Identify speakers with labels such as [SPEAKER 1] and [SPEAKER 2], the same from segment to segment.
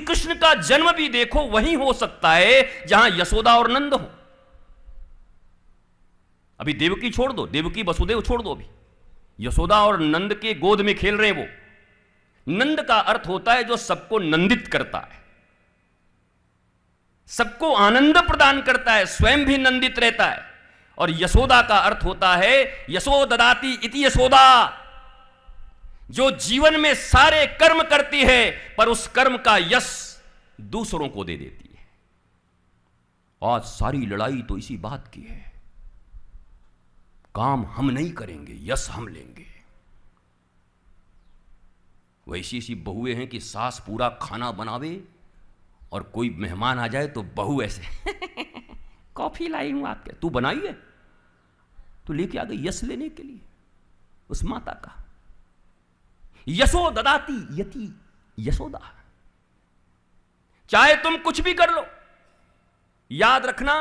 [SPEAKER 1] कृष्ण का जन्म भी देखो वहीं हो सकता है जहां यशोदा और नंद हो। अभी देवकी छोड़ दो, देवकी वसुदेव छोड़ दो, अभी यशोदा और नंद के गोद में खेल रहे हैं वो। नंद का अर्थ होता है जो सबको नंदित करता है, सबको आनंद प्रदान करता है, स्वयं भी नंदित रहता है। और यशोदा का अर्थ होता है यशो ददाती इति यशोदा, जो जीवन में सारे कर्म करती है पर उस कर्म का यश दूसरों को दे देती है। आज सारी लड़ाई तो इसी बात की है, काम हम नहीं करेंगे, यश हम लेंगे। वैसी सी बहुएं हैं कि सास पूरा खाना बनावे और कोई मेहमान आ जाए तो बहू ऐसे कॉफी लाई हूं आपके, तू बनाई है, तो लेके आ गई यश लेने के लिए उस माता का। यशो ददाती यति यशोदा। चाहे तुम कुछ भी कर लो, याद रखना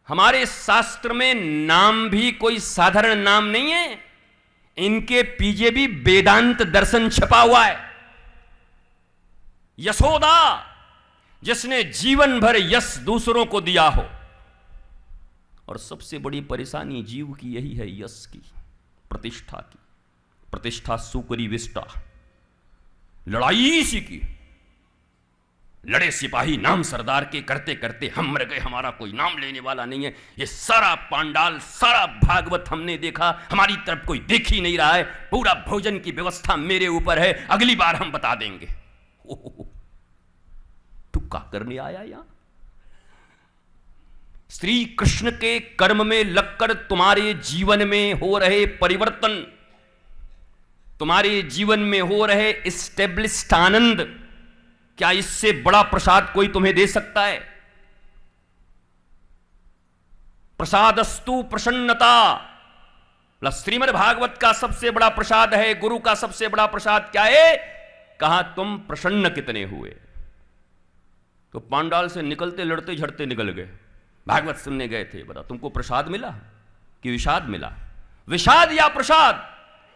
[SPEAKER 1] हमारे शास्त्र में नाम भी कोई साधारण नाम नहीं है, इनके पीछे भी वेदांत दर्शन छपा हुआ है। यशोदा, जिसने जीवन भर यश दूसरों को दिया हो। और सबसे बड़ी परेशानी जीव की यही है, यश की, प्रतिष्ठा की। प्रतिष्ठा सुकरी विष्टा, लड़ाई इसी की। लड़े सिपाही नाम सरदार के करते करते हम मर गए, हमारा कोई नाम लेने वाला नहीं है। ये सारा पांडाल, सारा भागवत हमने देखा, हमारी तरफ कोई देख ही नहीं रहा है। पूरा भोजन की व्यवस्था मेरे ऊपर है, अगली बार हम बता देंगे। तू क्या करने आया यहां? श्री कृष्ण के कर्म में लगकर तुम्हारे जीवन में हो रहे परिवर्तन, तुम्हारे जीवन में हो रहे इस्टेब्लिश्ड आनंद, क्या इससे बड़ा प्रसाद कोई तुम्हें दे सकता है? प्रसादस्तु प्रसन्नता। श्रीमद् भागवत का सबसे बड़ा प्रसाद है, गुरु का सबसे बड़ा प्रसाद क्या है? कहा तुम प्रसन्न कितने हुए। तो पांडाल से निकलते लड़ते झड़ते निकल गए, भागवत सुनने गए थे। बता, तुमको प्रसाद मिला कि विषाद मिला? विषाद या प्रसाद,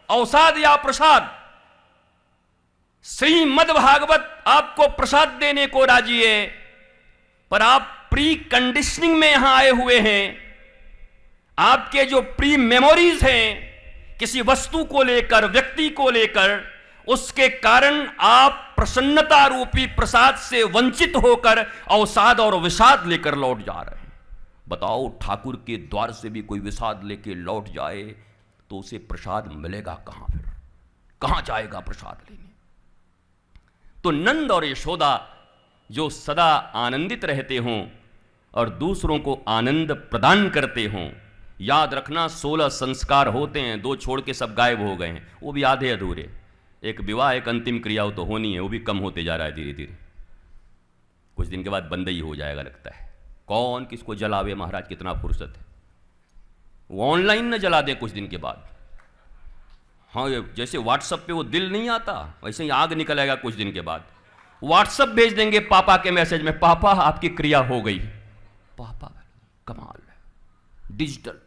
[SPEAKER 1] अवसाद या प्रसाद? श्रीमद् भागवत आपको प्रसाद देने को राजी है, पर आप प्री कंडीशनिंग में यहां आए हुए हैं। आपके जो प्री मेमोरीज हैं किसी वस्तु को लेकर, व्यक्ति को लेकर, उसके कारण आप प्रसन्नता रूपी प्रसाद से वंचित होकर अवसाद और विषाद लेकर लौट जा रहे हैं। बताओ, ठाकुर के द्वार से भी कोई विषाद लेके लौट जाए तो उसे प्रसाद मिलेगा कहां? फिर कहां जाएगा प्रसाद लेने? तो नंद और यशोदा जो सदा आनंदित रहते हों और दूसरों को आनंद प्रदान करते हों। याद रखना 16 संस्कार होते हैं, 2 छोड़ के सब गायब हो गए हैं, वो भी आधे अधूरे। एक विवाह, एक अंतिम क्रिया तो होनी है, वो भी कम होते जा रहा है धीरे धीरे। कुछ दिन के बाद बंद ही हो जाएगा लगता है। कौन किसको जलावे महाराज, कितना फुर्सत है। वो ऑनलाइन न जला दे कुछ दिन के बाद। हाँ, जैसे व्हाट्सएप पे वो दिल नहीं आता, वैसे ही आग निकलेगा कुछ दिन के बाद। व्हाट्सएप भेज देंगे पापा के मैसेज में, पापा आपकी क्रिया हो गई। पापा, कमाल है, डिजिटल।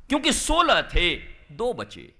[SPEAKER 1] क्योंकि 16 थे, 2 बचे।